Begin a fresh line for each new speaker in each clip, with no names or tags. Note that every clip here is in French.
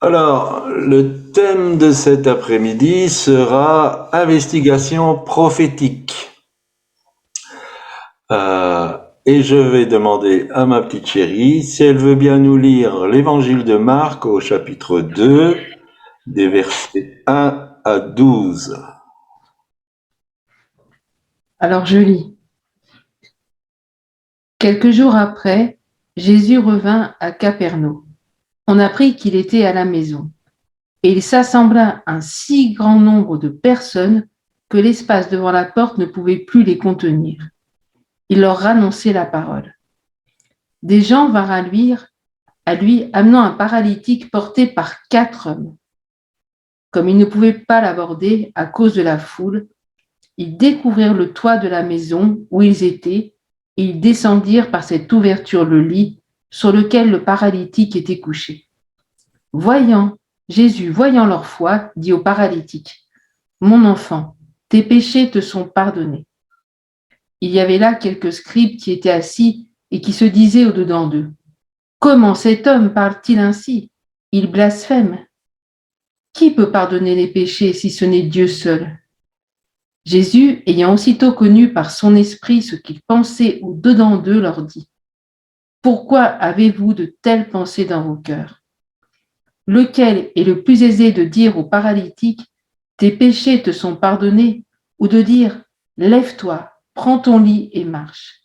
Alors, le thème de cet après-midi sera investigation prophétique. Et je vais demander à ma petite chérie si elle veut bien nous lire l'évangile de Marc au chapitre 2, des versets 1 à 12.
Alors je lis. Quelques jours après, Jésus revint à Capernaum. On apprit qu'il était à la maison, et il s'assembla un si grand nombre de personnes que l'espace devant la porte ne pouvait plus les contenir. Il leur annonçait la parole. Des gens vinrent à lui amenant un paralytique porté par 4 hommes. Comme ils ne pouvaient pas l'aborder à cause de la foule, ils découvrirent le toit de la maison où ils étaient et ils descendirent par cette ouverture le lit sur lequel le paralytique était couché. Voyant leur foi, dit au paralytique, « Mon enfant, tes péchés te sont pardonnés. » Il y avait là quelques scribes qui étaient assis et qui se disaient au-dedans d'eux, « Comment cet homme parle-t-il ainsi? Il blasphème. Qui peut pardonner les péchés si ce n'est Dieu seul ?» Jésus, ayant aussitôt connu par son esprit ce qu'ils pensaient au-dedans d'eux, leur dit, « Pourquoi avez-vous de telles pensées dans vos cœurs? Lequel est le plus aisé de dire au paralytique, « Tes péchés te sont pardonnés » ou de dire, « Lève-toi, prends ton lit et marche »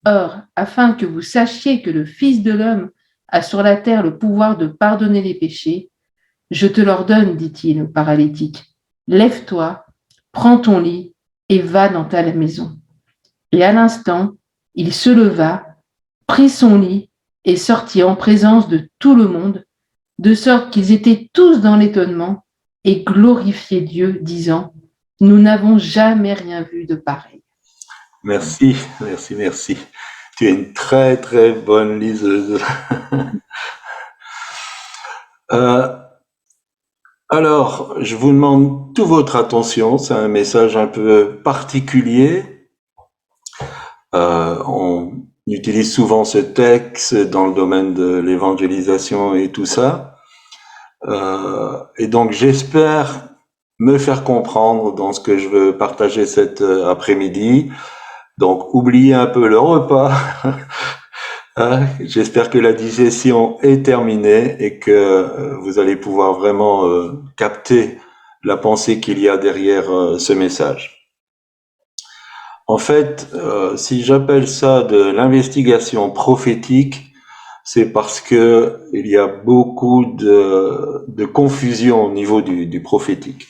Or, afin que vous sachiez que le Fils de l'homme a sur la terre le pouvoir de pardonner les péchés, je te l'ordonne, dit-il au paralytique, lève-toi, prends ton lit et va dans ta maison. Et à l'instant, il se leva, prit son lit et sortit en présence de tout le monde, de sorte qu'ils étaient tous dans l'étonnement et glorifiaient Dieu, disant, nous n'avons jamais rien vu de pareil.
Merci, merci, merci. Tu es une très, très bonne liseuse. Euh, alors, je vous demande toute votre attention. C'est un message un peu particulier. On utilise souvent ce texte dans le domaine de l'évangélisation et tout ça. Et donc, j'espère me faire comprendre dans ce que je veux partager cet après-midi. Donc, oubliez un peu le repas. J'espère que la digestion est terminée et que vous allez pouvoir vraiment capter la pensée qu'il y a derrière ce message. En fait, si j'appelle ça de l'investigation prophétique, c'est parce que il y a beaucoup de confusion au niveau du prophétique.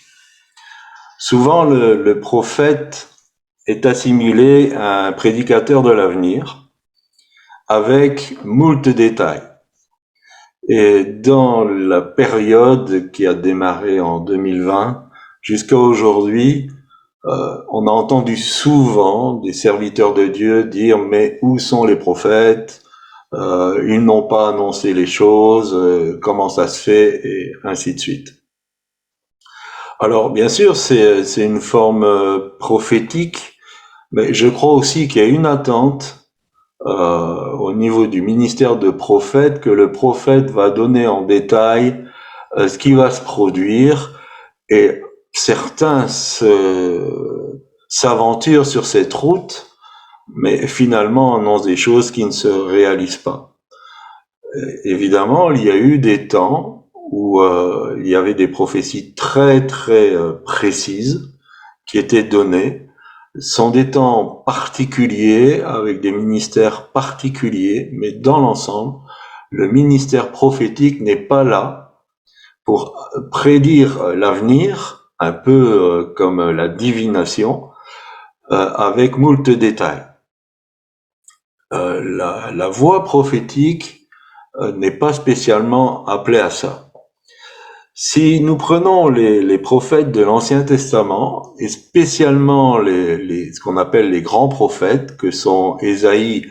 Souvent, le prophète est assimilé à un prédicateur de l'avenir avec moult détails. Et dans la période qui a démarré en 2020 jusqu'à aujourd'hui, on a entendu souvent des serviteurs de Dieu dire mais où sont les prophètes? Ils n'ont pas annoncé les choses, comment ça se fait et ainsi de suite. Alors bien sûr c'est une forme prophétique, mais je crois aussi qu'il y a une attente au niveau du ministère de prophète que le prophète va donner en détail ce qui va se produire et certains s'aventurent sur cette route, mais finalement annoncent des choses qui ne se réalisent pas. Évidemment, il y a eu des temps où il y avait des prophéties très très précises qui étaient données. Ce sont des temps particuliers avec des ministères particuliers, mais dans l'ensemble, le ministère prophétique n'est pas là pour prédire l'avenir, un peu comme la divination, avec moult détails. La voix prophétique n'est pas spécialement appelée à ça. Si nous prenons les prophètes de l'Ancien Testament, et spécialement ce qu'on appelle les grands prophètes, que sont Ésaïe,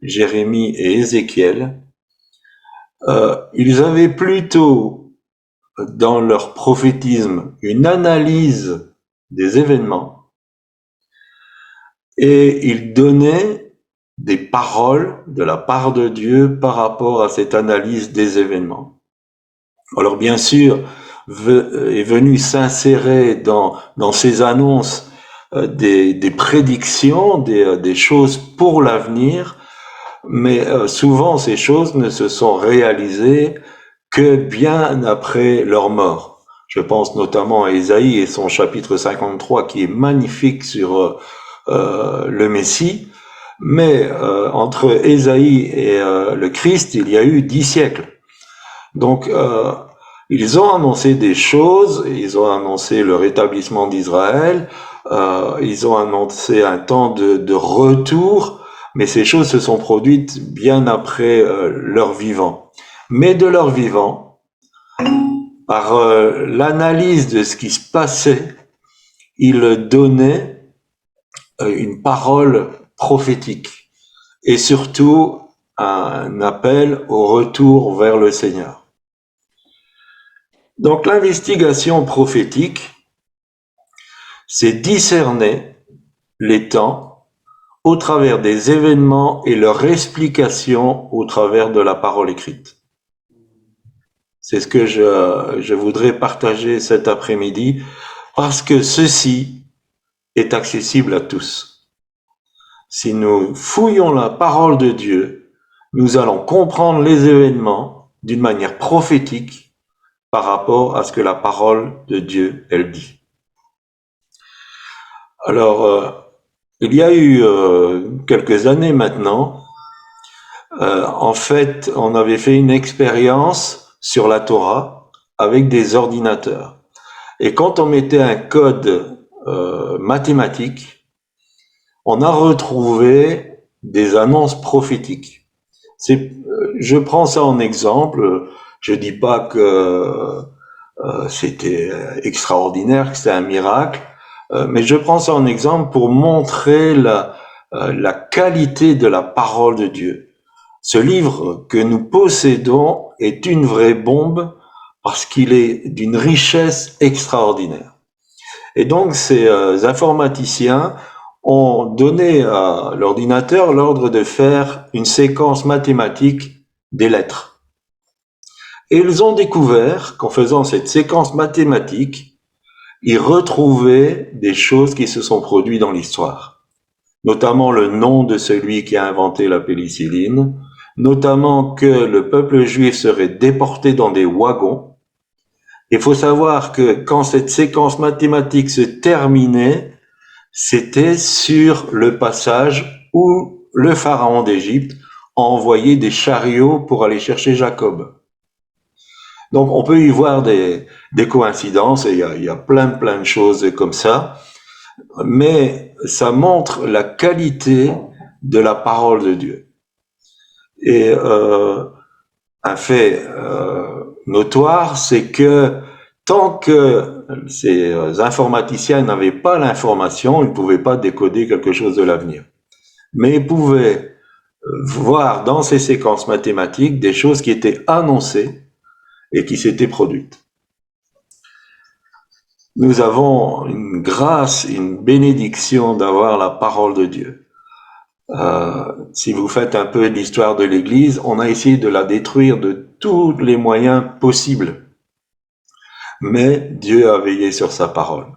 Jérémie et Ézéchiel, ils avaient plutôt dans leur prophétisme une analyse des événements et ils donnaient des paroles de la part de Dieu par rapport à cette analyse des événements. Alors bien sûr, est venu s'insérer dans ces annonces des prédictions, des choses pour l'avenir, mais souvent ces choses ne se sont réalisées que bien après leur mort. Je pense notamment à Ésaïe et son chapitre 53 qui est magnifique sur le Messie, mais entre Ésaïe et le Christ, il y a eu 10 siècles. Donc, ils ont annoncé des choses, ils ont annoncé le rétablissement d'Israël, ils ont annoncé un temps de retour, mais ces choses se sont produites bien après leur vivant. Mais de leur vivant, par l'analyse de ce qui se passait, ils donnaient une parole prophétique et surtout un appel au retour vers le Seigneur. Donc l'investigation prophétique, c'est discerner les temps au travers des événements et leur explication au travers de la parole écrite. C'est ce que je voudrais partager cet après-midi parce que ceci est accessible à tous. Si nous fouillons la parole de Dieu, nous allons comprendre les événements d'une manière prophétique par rapport à ce que la parole de Dieu, elle dit. Alors, il y a eu quelques années maintenant, en fait, on avait fait une expérience sur la Torah avec des ordinateurs. Et quand on mettait un code mathématique, on a retrouvé des annonces prophétiques. Je prends ça en exemple. Je dis pas que c'était extraordinaire, que c'était un miracle, mais je prends ça en exemple pour montrer la qualité de la parole de Dieu. Ce livre que nous possédons est une vraie bombe parce qu'il est d'une richesse extraordinaire. Et donc ces informaticiens ont donné à l'ordinateur l'ordre de faire une séquence mathématique des lettres. Et ils ont découvert qu'en faisant cette séquence mathématique, ils retrouvaient des choses qui se sont produites dans l'histoire, notamment le nom de celui qui a inventé la pénicilline, notamment que le peuple juif serait déporté dans des wagons. Il faut savoir que quand cette séquence mathématique se terminait, c'était sur le passage où le pharaon d'Égypte a envoyé des chariots pour aller chercher Jacob. Donc on peut y voir des coïncidences, et il y a plein de choses comme ça, mais ça montre la qualité de la parole de Dieu. Et un fait notoire, c'est que tant que ces informaticiens n'avaient pas l'information, ils ne pouvaient pas décoder quelque chose de l'avenir. Mais ils pouvaient voir dans ces séquences mathématiques des choses qui étaient annoncées et qui s'étaient produites. Nous avons une grâce, une bénédiction d'avoir la parole de Dieu. Si vous faites un peu l'histoire de l'Église, on a essayé de la détruire de tous les moyens possibles. Mais Dieu a veillé sur sa parole.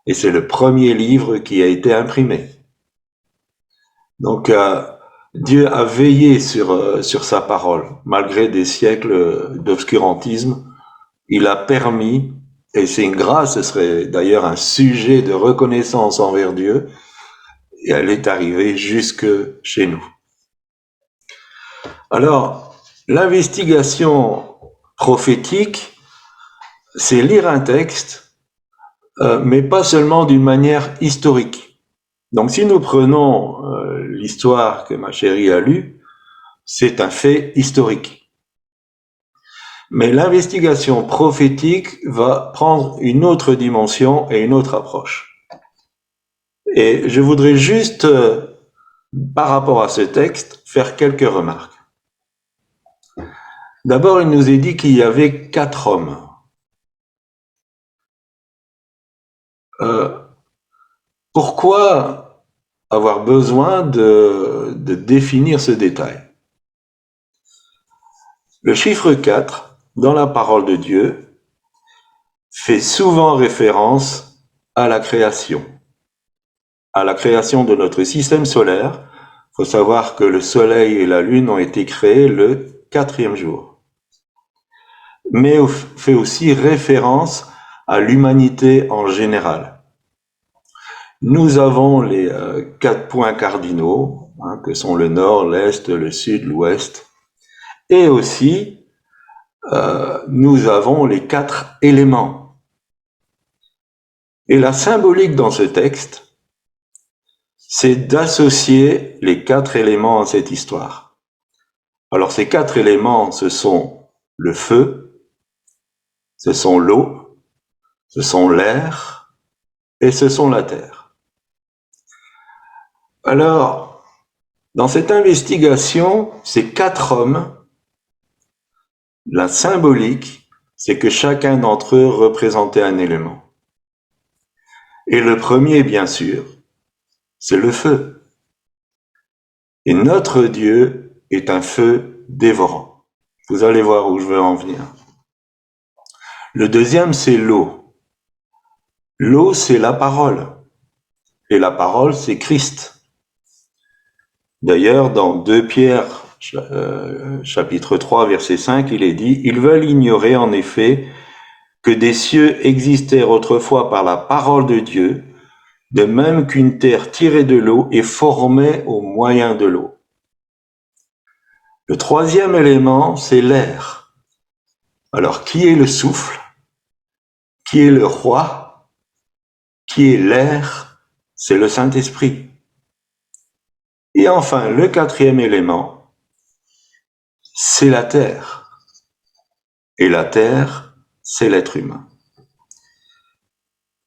Et c'est le premier livre qui a été imprimé. Donc, Dieu a veillé sur sa parole. Malgré des siècles d'obscurantisme, il a permis, et c'est une grâce, ce serait d'ailleurs un sujet de reconnaissance envers Dieu, et elle est arrivée jusque chez nous. Alors, l'investigation prophétique, c'est lire un texte, mais pas seulement d'une manière historique. Donc si nous prenons l'histoire que ma chérie a lue, c'est un fait historique. Mais l'investigation prophétique va prendre une autre dimension et une autre approche. Et je voudrais juste, par rapport à ce texte, faire quelques remarques. D'abord, il nous est dit qu'il y avait 4 hommes. Pourquoi avoir besoin de définir ce détail? Le chiffre 4 dans la parole de Dieu, fait souvent référence à la création de notre système solaire. Il faut savoir que le Soleil et la Lune ont été créés le 4e jour. Mais fait aussi référence à l'humanité en général. Nous avons les 4 points cardinaux, que sont le nord, l'est, le sud, l'ouest. Et aussi, nous avons les 4 éléments. Et la symbolique dans ce texte, c'est d'associer les 4 éléments à cette histoire. Alors ces 4 éléments, ce sont le feu, ce sont l'eau, ce sont l'air et ce sont la terre. Alors, dans cette investigation, ces 4 hommes, la symbolique, c'est que chacun d'entre eux représentait un élément. Et le premier, bien sûr, c'est le feu. Et notre Dieu est un feu dévorant. Vous allez voir où je veux en venir. Le deuxième, c'est l'eau. L'eau, c'est la parole. Et la parole, c'est Christ. D'ailleurs, dans 2 Pierre, chapitre 3, verset 5, il est dit « Ils veulent ignorer en effet que des cieux existèrent autrefois par la parole de Dieu, de même qu'une terre tirée de l'eau est formée au moyen de l'eau. » Le troisième élément, c'est l'air. Alors, qui est le souffle? Qui est le roi? Qui est l'air? C'est le Saint-Esprit. Et enfin, le 4e élément, c'est la terre. Et la terre, c'est l'être humain.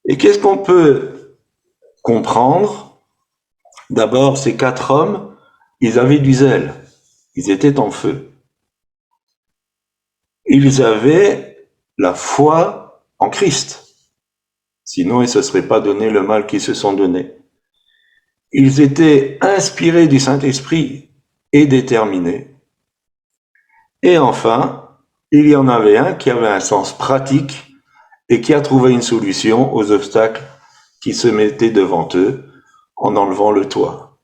Et qu'est-ce qu'on peut comprendre? D'abord, ces 4 hommes, ils avaient du zèle. Ils étaient en feu. Ils avaient la foi en Christ. Sinon, ils ne se seraient pas donné le mal qu'ils se sont donné. Ils étaient inspirés du Saint-Esprit et déterminés. Et enfin, il y en avait un qui avait un sens pratique et qui a trouvé une solution aux obstacles qui se mettaient devant eux en enlevant le toit.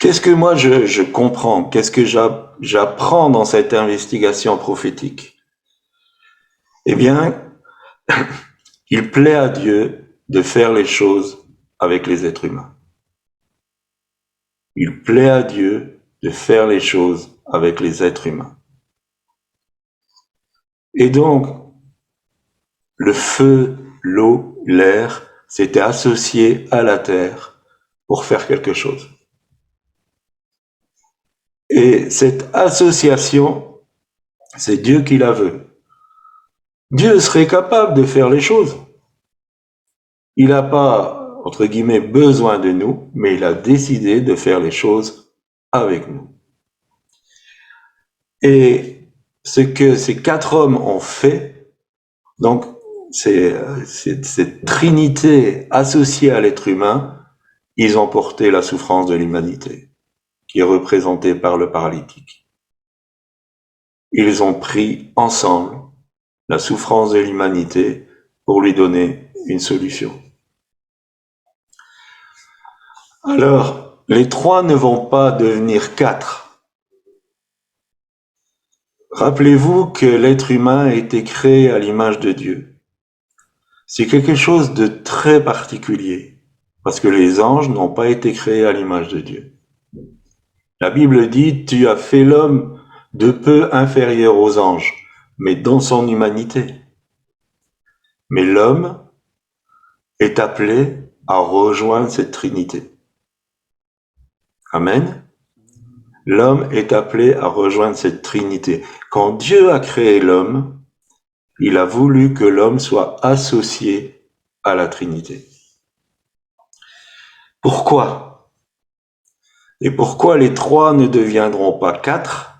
Qu'est-ce que moi je comprends? Qu'est-ce que j'apprends dans cette investigation prophétique? Eh bien, il plaît à Dieu de faire les choses avec les êtres humains. Il plaît à Dieu de faire les choses avec les êtres humains. Et donc, le feu, l'eau, l'air s'étaient associés à la terre pour faire quelque chose. Et cette association, c'est Dieu qui la veut. Dieu serait capable de faire les choses. Il n'a pas, entre guillemets, besoin de nous, mais il a décidé de faire les choses avec nous. Et ce que ces 4 hommes ont fait, donc cette trinité associée à l'être humain, ils ont porté la souffrance de l'humanité, qui est représentée par le paralytique. Ils ont pris ensemble la souffrance de l'humanité pour lui donner une solution. Alors, les 3 ne vont pas devenir 4. Rappelez-vous que l'être humain a été créé à l'image de Dieu. C'est quelque chose de très particulier, parce que les anges n'ont pas été créés à l'image de Dieu. La Bible dit « Tu as fait l'homme de peu inférieur aux anges, mais dans son humanité. » Mais l'homme est appelé à rejoindre cette Trinité. Amen. L'homme est appelé à rejoindre cette Trinité. Quand Dieu a créé l'homme, il a voulu que l'homme soit associé à la Trinité. Pourquoi? Et pourquoi les 3 ne deviendront pas 4?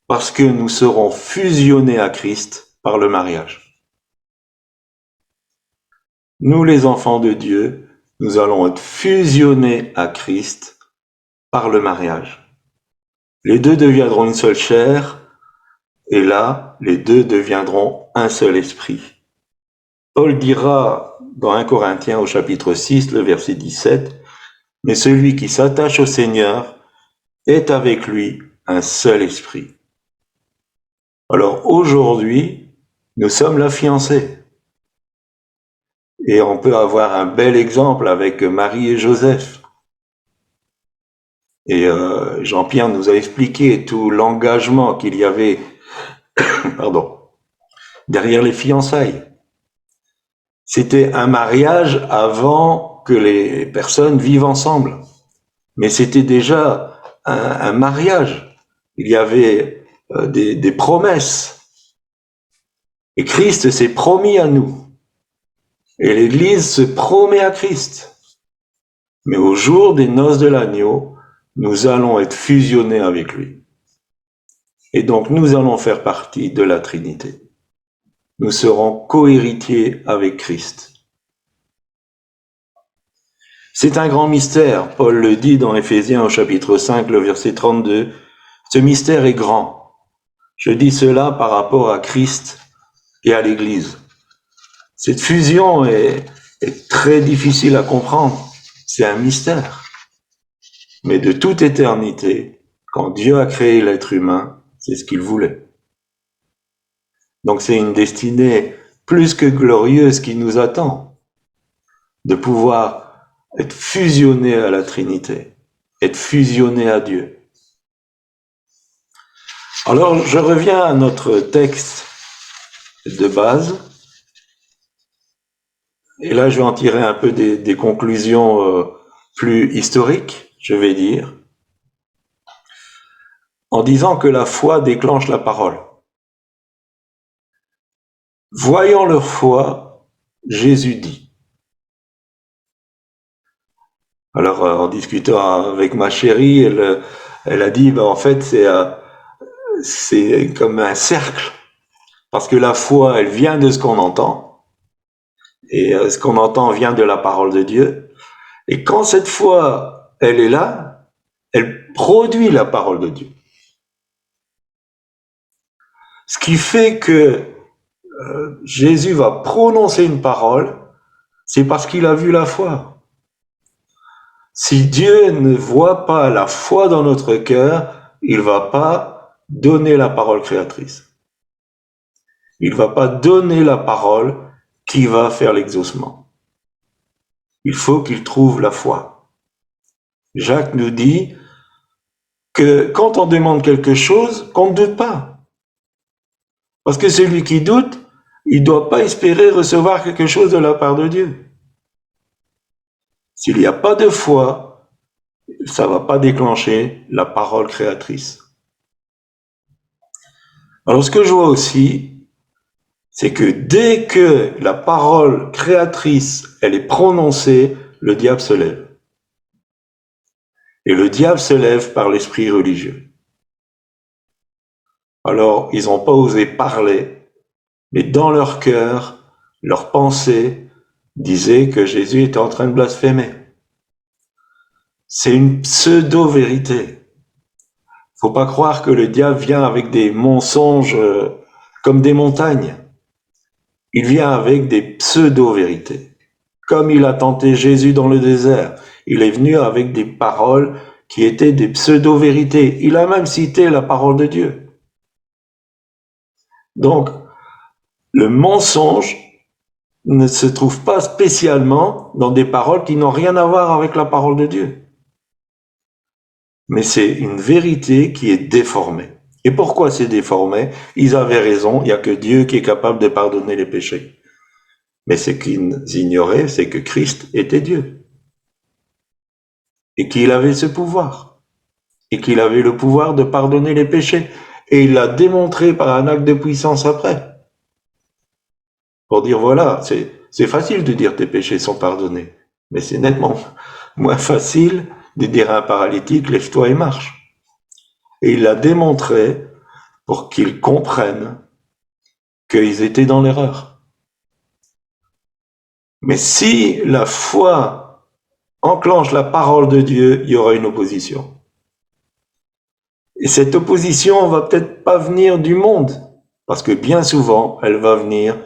Parce que nous serons fusionnés à Christ par le mariage. Nous, les enfants de Dieu, nous allons être fusionnés à Christ par le mariage. Les 2 deviendront une seule chair et là, les deux deviendront un seul esprit. Paul dira dans 1 Corinthiens au chapitre 6, le verset 17, « Mais celui qui s'attache au Seigneur est avec lui un seul esprit. » Alors aujourd'hui, nous sommes la fiancée. Et on peut avoir un bel exemple avec Marie et Joseph. Et Jean-Pierre nous a expliqué tout l'engagement qu'il y avait derrière les fiançailles. C'était un mariage avant que les personnes vivent ensemble. Mais c'était déjà un mariage. Il y avait des promesses. Et Christ s'est promis à nous. Et l'Église se promet à Christ. Mais au jour des noces de l'agneau, nous allons être fusionnés avec lui. Et donc nous allons faire partie de la Trinité. Nous serons co-héritiers avec Christ. C'est un grand mystère, Paul le dit dans Éphésiens au chapitre 5, le verset 32. Ce mystère est grand. Je dis cela par rapport à Christ et à l'Église. Cette fusion est très difficile à comprendre. C'est un mystère. Mais de toute éternité, quand Dieu a créé l'être humain, c'est ce qu'il voulait. Donc c'est une destinée plus que glorieuse qui nous attend, de pouvoir être fusionné à la Trinité, être fusionné à Dieu. Alors je reviens à notre texte de base, et là je vais en tirer un peu des conclusions plus historiques, je vais dire, en disant que la foi déclenche la parole. Voyant leur foi, Jésus dit. Alors, en discutant avec ma chérie, elle a dit, en fait, c'est comme un cercle. Parce que la foi, elle vient de ce qu'on entend. Et ce qu'on entend vient de la parole de Dieu. Et quand cette foi, elle est là, elle produit la parole de Dieu. Ce qui fait que Jésus va prononcer une parole, c'est parce qu'il a vu la foi. Si Dieu ne voit pas la foi dans notre cœur, il va pas donner la parole créatrice. Il va pas donner la parole qui va faire l'exaucement. Il faut qu'il trouve la foi. Jacques nous dit que quand on demande quelque chose, qu'on ne doute pas. Parce que celui qui doute, il ne doit pas espérer recevoir quelque chose de la part de Dieu. S'il n'y a pas de foi, ça ne va pas déclencher la parole créatrice. Alors ce que je vois aussi, c'est que dès que la parole créatrice, elle est prononcée, le diable se lève. Et le diable se lève par l'esprit religieux. Alors, ils n'ont pas osé parler, mais dans leur cœur, leur pensée disait que Jésus était en train de blasphémer. C'est une pseudo-vérité. Faut pas croire que le diable vient avec des mensonges comme des montagnes. Il vient avec des pseudo-vérités. Comme il a tenté Jésus dans le désert, il est venu avec des paroles qui étaient des pseudo-vérités. Il a même cité la parole de Dieu. Donc, le mensonge ne se trouve pas spécialement dans des paroles qui n'ont rien à voir avec la parole de Dieu. Mais c'est une vérité qui est déformée. Et pourquoi c'est déformé? Ils avaient raison, il n'y a que Dieu qui est capable de pardonner les péchés. Mais ce qu'ils ignoraient, c'est que Christ était Dieu. Et qu'il avait ce pouvoir. Et qu'il avait le pouvoir de pardonner les péchés. Et il l'a démontré par un acte de puissance après. Pour dire, voilà, c'est facile de dire tes péchés sont pardonnés. Mais c'est nettement moins facile de dire à un paralytique, lève-toi et marche. Et il l'a démontré pour qu'ils comprennent qu'ils étaient dans l'erreur. Mais si la foi enclenche la parole de Dieu, il y aura une opposition. Et cette opposition va peut-être pas venir du monde, Parce que bien souvent, elle va venir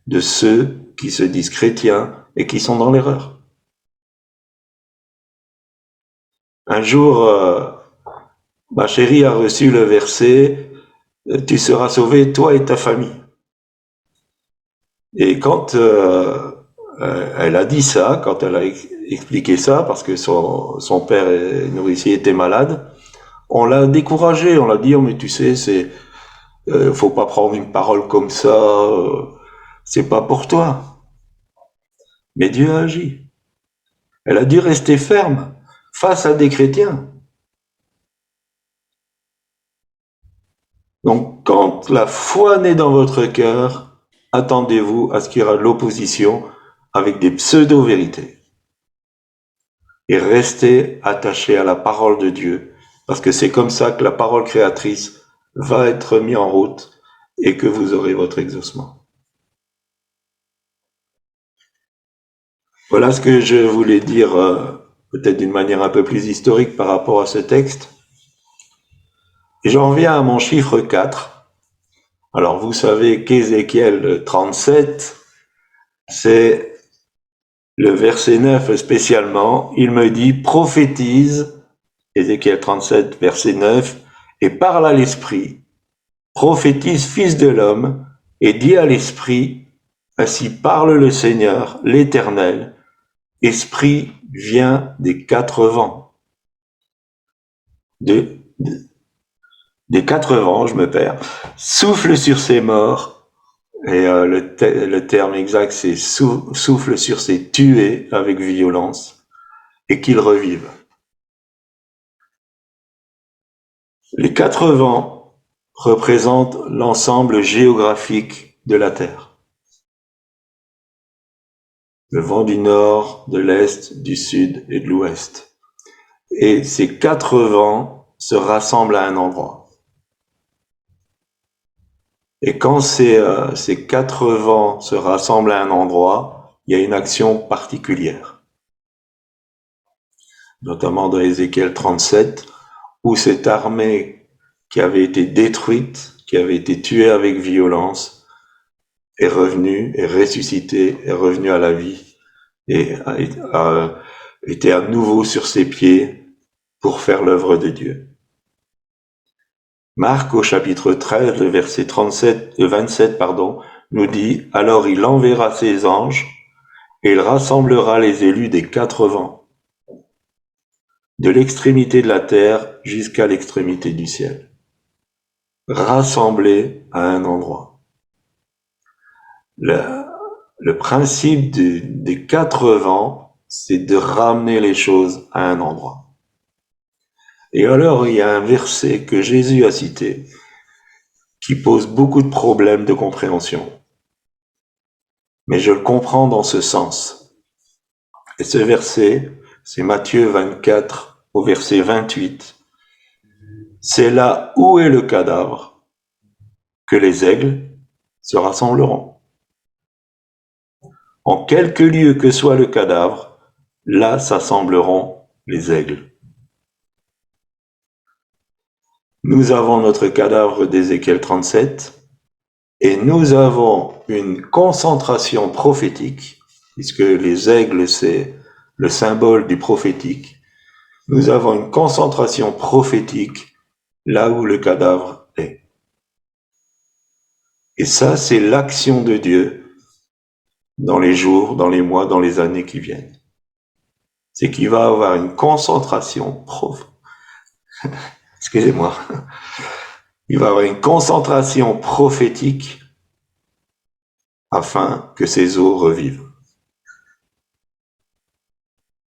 de ceux qui se disent chrétiens et qui sont dans l'erreur. Un jour, ma chérie a reçu le verset « Tu seras sauvé, toi et ta famille ». Et quand elle a dit ça, quand elle a expliqué ça, parce que son père nourricier était malade, on l'a découragé, on l'a dit oh, « mais tu sais, faut pas prendre une parole comme ça, c'est pas pour toi ». Mais Dieu a agi. Elle a dû rester ferme face à des chrétiens. Donc, quand la foi naît dans votre cœur, attendez-vous à ce qu'il y aura de l'opposition avec des pseudo-vérités. Et restez attachés à la parole de Dieu, parce que c'est comme ça que la parole créatrice va être mise en route et que vous aurez votre exaucement. Voilà ce que je voulais dire, peut-être d'une manière un peu plus historique par rapport à ce texte. Et j'en viens à mon chiffre 4. Alors vous savez qu'Ézéchiel 37, c'est le verset 9 spécialement. Il me dit, prophétise, Ézéchiel 37, verset 9, et parle à l'esprit, prophétise, fils de l'homme, et dis à l'esprit, ainsi parle le Seigneur, l'Éternel, esprit vient des quatre vents. Des quatre vents, je me perds, souffle sur ces morts, et le terme exact c'est souffle sur ces tués avec violence, et qu'ils revivent. Les quatre vents représentent l'ensemble géographique de la Terre. Le vent du nord, de l'est, du sud et de l'ouest. Et ces quatre vents se rassemblent à un endroit. Et quand ces quatre vents se rassemblent à un endroit, il y a une action particulière. Notamment dans Ézéchiel 37, où cette armée qui avait été détruite, qui avait été tuée avec violence, est revenue, est ressuscitée, est revenue à la vie et a été à nouveau sur ses pieds pour faire l'œuvre de Dieu. Marc au chapitre 13, le verset 27, nous dit « Alors il enverra ses anges et il rassemblera les élus des quatre vents, de l'extrémité de la terre jusqu'à l'extrémité du ciel. » Rassemblés à un endroit. Le principe des quatre vents, c'est de ramener les choses à un endroit. Et alors, il y a un verset que Jésus a cité qui pose beaucoup de problèmes de compréhension. Mais je le comprends dans ce sens. Et ce verset, c'est Matthieu 24 au verset 28. C'est là où est le cadavre que les aigles se rassembleront. En quelque lieu que soit le cadavre, là s'assembleront les aigles. Nous avons notre cadavre d'Ézéchiel 37 et nous avons une concentration prophétique, puisque les aigles c'est le symbole du prophétique. Nous avons une concentration prophétique là où le cadavre est. Et ça, c'est l'action de Dieu dans les jours, dans les mois, dans les années qui viennent. C'est qu'il va avoir une concentration excusez-moi, il va avoir une concentration prophétique afin que ces eaux revivent.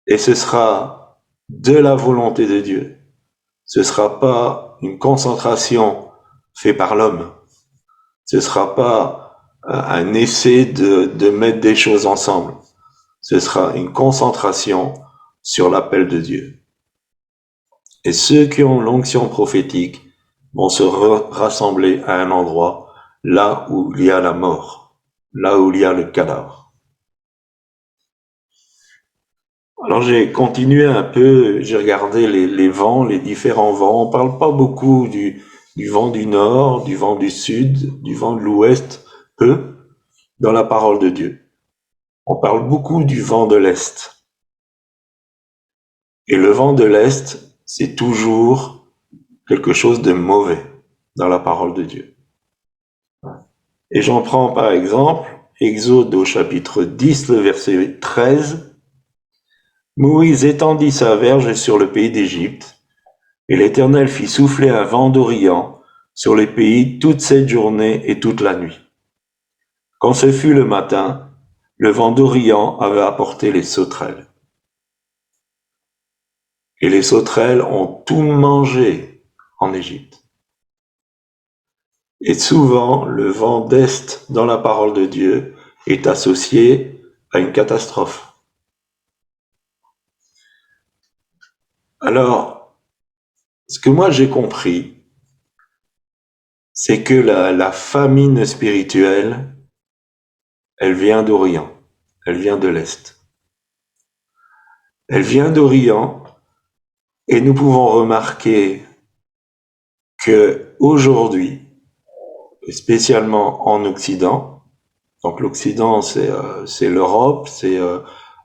Et ce sera de la volonté de Dieu. Ce ne sera pas une concentration faite par l'homme. Ce ne sera pas un essai de mettre des choses ensemble. Ce sera une concentration sur l'appel de Dieu. Et ceux qui ont l'onction prophétique vont se rassembler à un endroit, là où il y a la mort, là où il y a le cadavre. Alors j'ai continué un peu, j'ai regardé les vents, les différents vents. On parle pas beaucoup du vent du nord, du vent du sud, du vent de l'ouest, peu dans la parole de Dieu. On parle beaucoup du vent de l'Est. Et le vent de l'Est, c'est toujours quelque chose de mauvais dans la parole de Dieu. Et j'en prends par exemple Exode au chapitre 10, le verset 13. Moïse étendit sa verge sur le pays d'Égypte, et l'Éternel fit souffler un vent d'Orient sur le pays toute cette journée et toute la nuit. Quand ce fut le matin, le vent d'Orient avait apporté les sauterelles. Et les sauterelles ont tout mangé en Égypte. Et souvent, le vent d'Est dans la parole de Dieu est associé à une catastrophe. Alors, ce que moi j'ai compris, c'est que la famine spirituelle, elle vient d'Orient, elle vient de l'Est. Elle vient d'Orient et nous pouvons remarquer que aujourd'hui, spécialement en Occident, donc l'Occident c'est l'Europe, c'est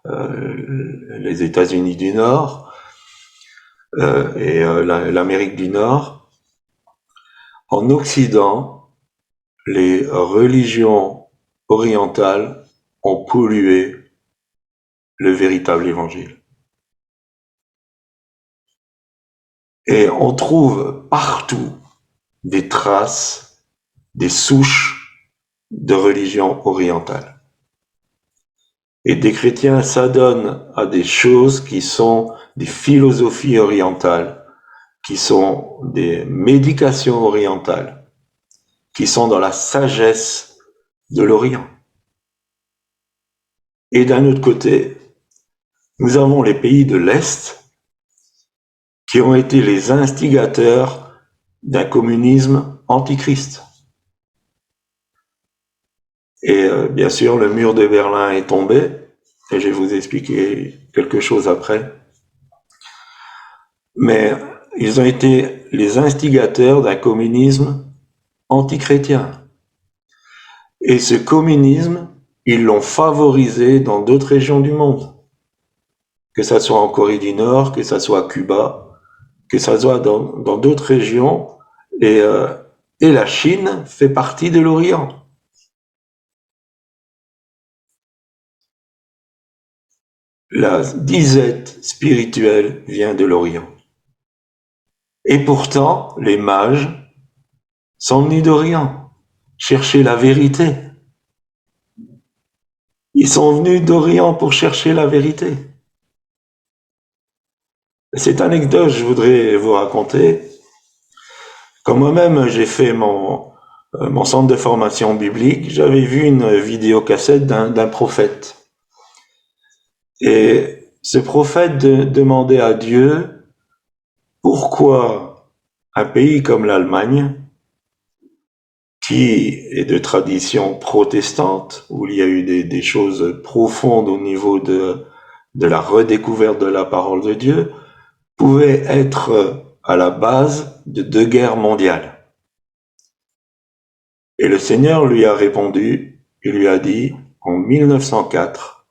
les États-Unis du Nord et l'Amérique du Nord. En Occident, les religions orientales ont pollué le véritable évangile. Et on trouve partout des traces, des souches de religion orientale. Et des chrétiens s'adonnent à des choses qui sont des philosophies orientales, qui sont des médications orientales, qui sont dans la sagesse de l'Orient. Et d'un autre côté, nous avons les pays de l'Est qui ont été les instigateurs d'un communisme antichrist. Et bien sûr, le mur de Berlin est tombé, et je vais vous expliquer quelque chose après. Mais ils ont été les instigateurs d'un communisme antichrétien. Et ce communisme, ils l'ont favorisé dans d'autres régions du monde. Que ça soit en Corée du Nord, que ça soit à Cuba, que ça soit dans d'autres régions. Et la Chine fait partie de l'Orient. La disette spirituelle vient de l'Orient. Et pourtant, les mages sont venus d'Orient, chercher la vérité. Ils sont venus d'Orient pour chercher la vérité. Cette anecdote, je voudrais vous raconter. Quand moi-même, j'ai fait mon centre de formation biblique, j'avais vu une vidéocassette d'un prophète. Et ce prophète demandait à Dieu pourquoi un pays comme l'Allemagne, qui est de tradition protestante, où il y a eu des choses profondes au niveau de la redécouverte de la parole de Dieu, pouvait être à la base de 2 guerres mondiales. Et le Seigneur lui a répondu, il lui a dit, en 1904,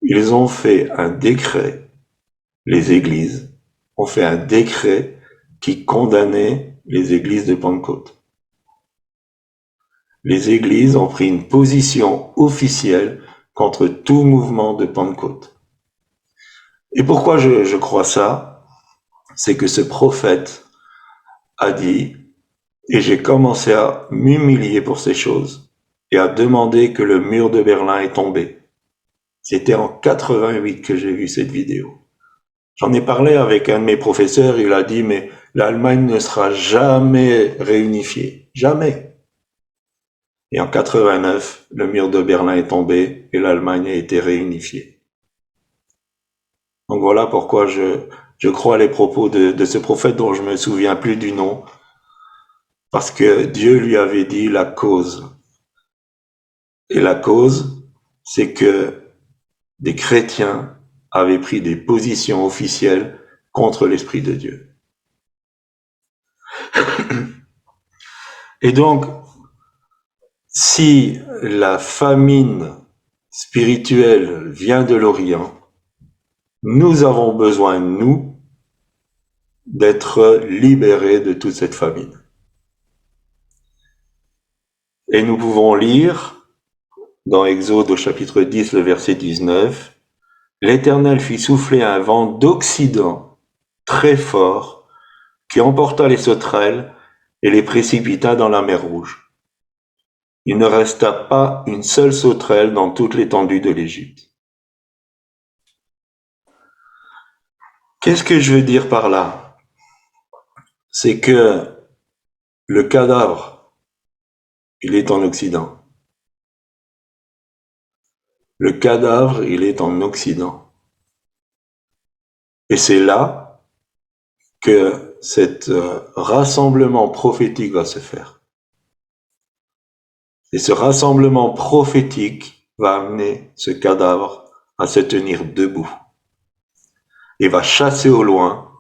ils ont fait un décret, les églises ont fait un décret qui condamnait les églises de Pentecôte. Les églises ont pris une position officielle contre tout mouvement de Pentecôte. Et pourquoi je crois ça? C'est que ce prophète a dit, et j'ai commencé à m'humilier pour ces choses, et à demander que le mur de Berlin est tombé. C'était en 88 que j'ai vu cette vidéo. J'en ai parlé avec un de mes professeurs, il a dit, mais l'Allemagne ne sera jamais réunifiée. Jamais. Et en 89, le mur de Berlin est tombé et l'Allemagne a été réunifiée. Donc voilà pourquoi je crois les propos de ce prophète dont je me souviens plus du nom, parce que Dieu lui avait dit la cause. Et la cause, c'est que des chrétiens avaient pris des positions officielles contre l'Esprit de Dieu. Et donc, si la famine spirituelle vient de l'Orient, nous avons besoin, nous, d'être libérés de toute cette famine. Et nous pouvons lire dans Exode au chapitre 10, le verset 19, « L'Éternel fit souffler un vent d'Occident très fort qui emporta les sauterelles et les précipita dans la mer Rouge. Il ne resta pas une seule sauterelle dans toute l'étendue de l'Égypte. » Qu'est-ce que je veux dire par là? C'est que le cadavre, il est en Occident. Le cadavre, il est en Occident. Et c'est là que cet rassemblement prophétique va se faire. Et ce rassemblement prophétique va amener ce cadavre à se tenir debout. Et va chasser au loin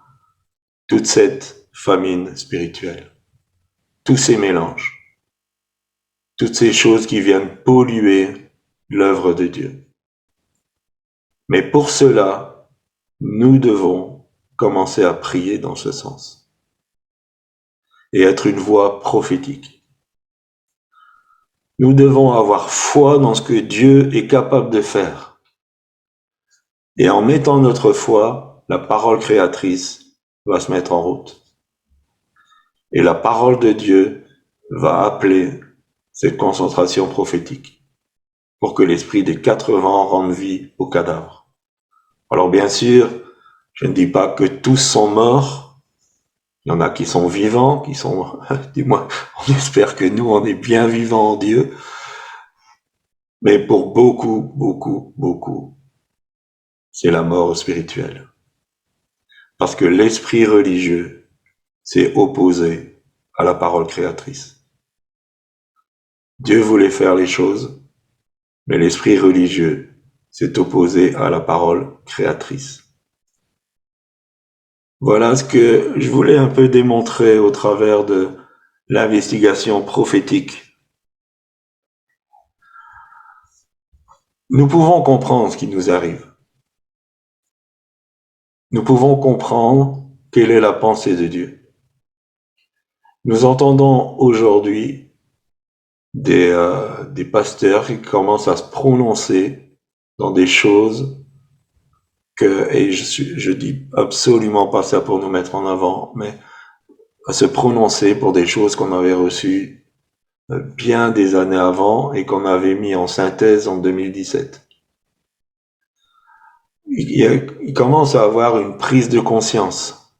toute cette famine spirituelle, tous ces mélanges, toutes ces choses qui viennent polluer l'œuvre de Dieu. Mais pour cela, nous devons commencer à prier dans ce sens et être une voix prophétique. Nous devons avoir foi dans ce que Dieu est capable de faire. Et en mettant notre foi, la parole créatrice va se mettre en route. Et la parole de Dieu va appeler cette concentration prophétique pour que l'esprit des 4 vents rende vie au cadavre. Alors bien sûr, je ne dis pas que tous sont morts. Il y en a qui sont vivants, qui sont, du moins, on espère que nous, on est bien vivants en Dieu. Mais pour beaucoup, c'est la mort spirituelle. Parce que l'esprit religieux s'est opposé à la parole créatrice. Dieu voulait faire les choses, mais l'esprit religieux s'est opposé à la parole créatrice. Voilà ce que je voulais un peu démontrer au travers de l'investigation prophétique. Nous pouvons comprendre ce qui nous arrive. Nous pouvons comprendre quelle est la pensée de Dieu. Nous entendons aujourd'hui des pasteurs qui commencent à se prononcer dans des choses que, et je dis absolument pas ça pour nous mettre en avant, mais à se prononcer pour des choses qu'on avait reçues bien des années avant et qu'on avait mis en synthèse en 2017. Il commence à avoir une prise de conscience.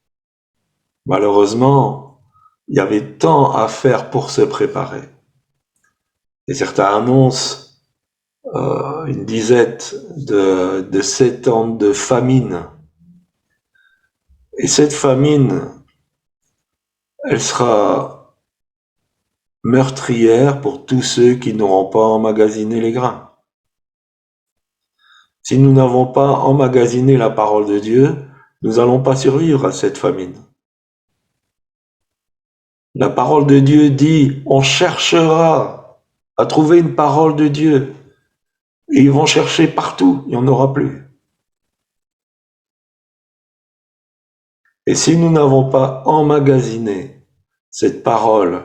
Malheureusement, il y avait tant à faire pour se préparer. Et certains annoncent une dizaine de 7 ans de famine. Et cette famine, elle sera meurtrière pour tous ceux qui n'auront pas emmagasiné les grains. Si nous n'avons pas emmagasiné la parole de Dieu, nous n'allons pas survivre à cette famine. La parole de Dieu dit, on cherchera à trouver une parole de Dieu. Et ils vont chercher partout, il n'y en aura plus. Et si nous n'avons pas emmagasiné cette parole,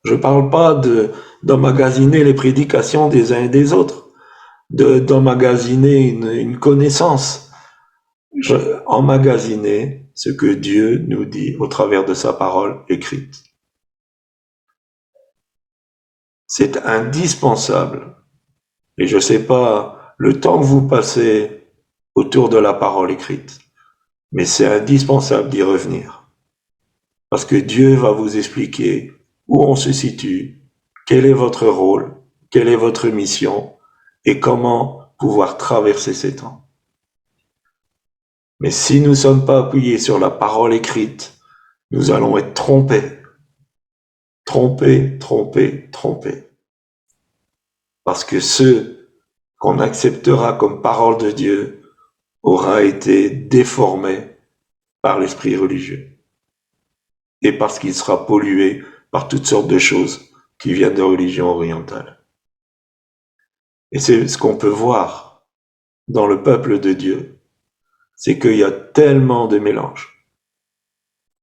je ne parle pas d'emmagasiner les prédications des uns et des autres, d'emmagasiner une connaissance, emmagasiner ce que Dieu nous dit au travers de sa parole écrite. C'est indispensable. Et je ne sais pas le temps que vous passez autour de la parole écrite, mais c'est indispensable d'y revenir. Parce que Dieu va vous expliquer où on se situe, quel est votre rôle, quelle est votre mission et comment pouvoir traverser ces temps. Mais si nous ne sommes pas appuyés sur la parole écrite, nous allons être trompés. Trompés. Parce que ce qu'on acceptera comme parole de Dieu aura été déformé par l'esprit religieux. Et parce qu'il sera pollué par toutes sortes de choses qui viennent de religion orientale. Et c'est ce qu'on peut voir dans le peuple de Dieu, c'est qu'il y a tellement de mélanges,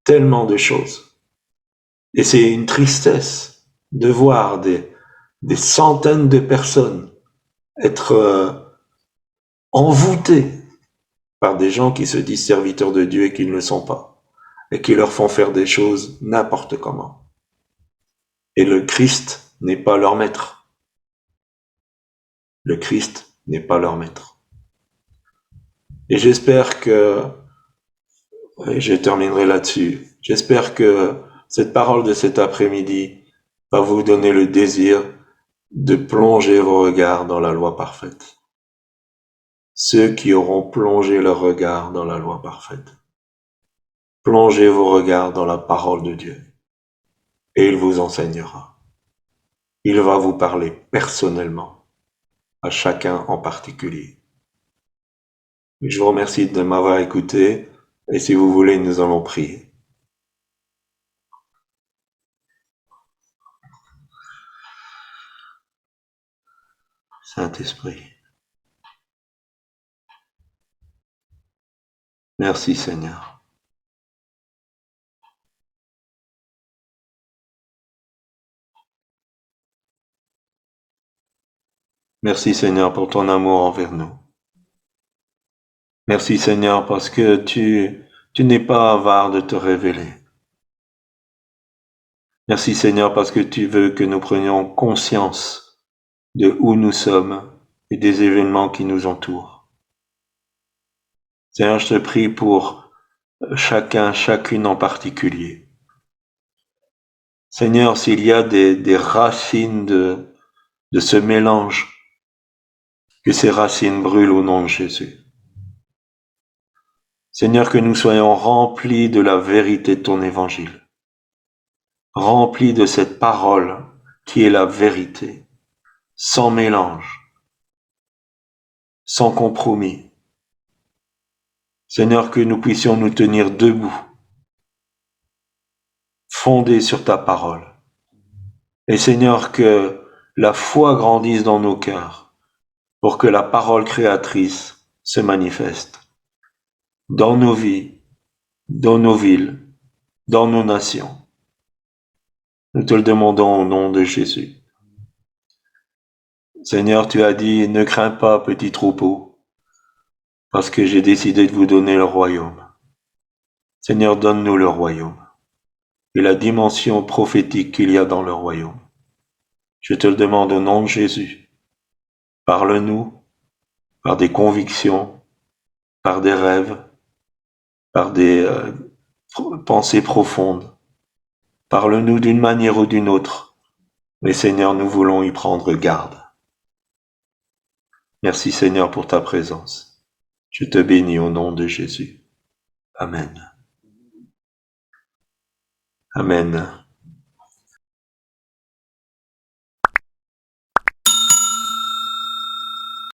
tellement de choses. Et c'est une tristesse de voir des centaines de personnes être envoûtées par des gens qui se disent serviteurs de Dieu et qui ne le sont pas, et qui leur font faire des choses n'importe comment. Et le Christ n'est pas leur maître. Le Christ n'est pas leur maître. Et j'espère que, et je terminerai là-dessus, j'espère que cette parole de cet après-midi va vous donner le désir de plonger vos regards dans la loi parfaite. Ceux qui auront plongé leur regard dans la loi parfaite. Plongez vos regards dans la parole de Dieu et il vous enseignera. Il va vous parler personnellement, à chacun en particulier. Je vous remercie de m'avoir écouté et si vous voulez, nous allons prier. Saint-Esprit, merci Seigneur. Merci Seigneur pour ton amour envers nous. Merci Seigneur parce que tu n'es pas avare de te révéler. Merci Seigneur parce que tu veux que nous prenions conscience de où nous sommes et des événements qui nous entourent. Seigneur, je te prie pour chacun, chacune en particulier. Seigneur, s'il y a des racines de ce mélange, que ces racines brûlent au nom de Jésus. Seigneur, que nous soyons remplis de la vérité de ton évangile, remplis de cette parole qui est la vérité, sans mélange, sans compromis. Seigneur, que nous puissions nous tenir debout, fondés sur ta parole. Et Seigneur, que la foi grandisse dans nos cœurs pour que la parole créatrice se manifeste dans nos vies, dans nos villes, dans nos nations. Nous te le demandons au nom de Jésus. Seigneur, tu as dit, ne crains pas, petit troupeau, parce que j'ai décidé de vous donner le royaume. Seigneur, donne-nous le royaume et la dimension prophétique qu'il y a dans le royaume. Je te le demande au nom de Jésus. Parle-nous par des convictions, par des rêves, par des pensées profondes. Parle-nous d'une manière ou d'une autre. Mais Seigneur, nous voulons y prendre garde. Merci Seigneur pour ta présence. Je te bénis au nom de Jésus. Amen. Amen.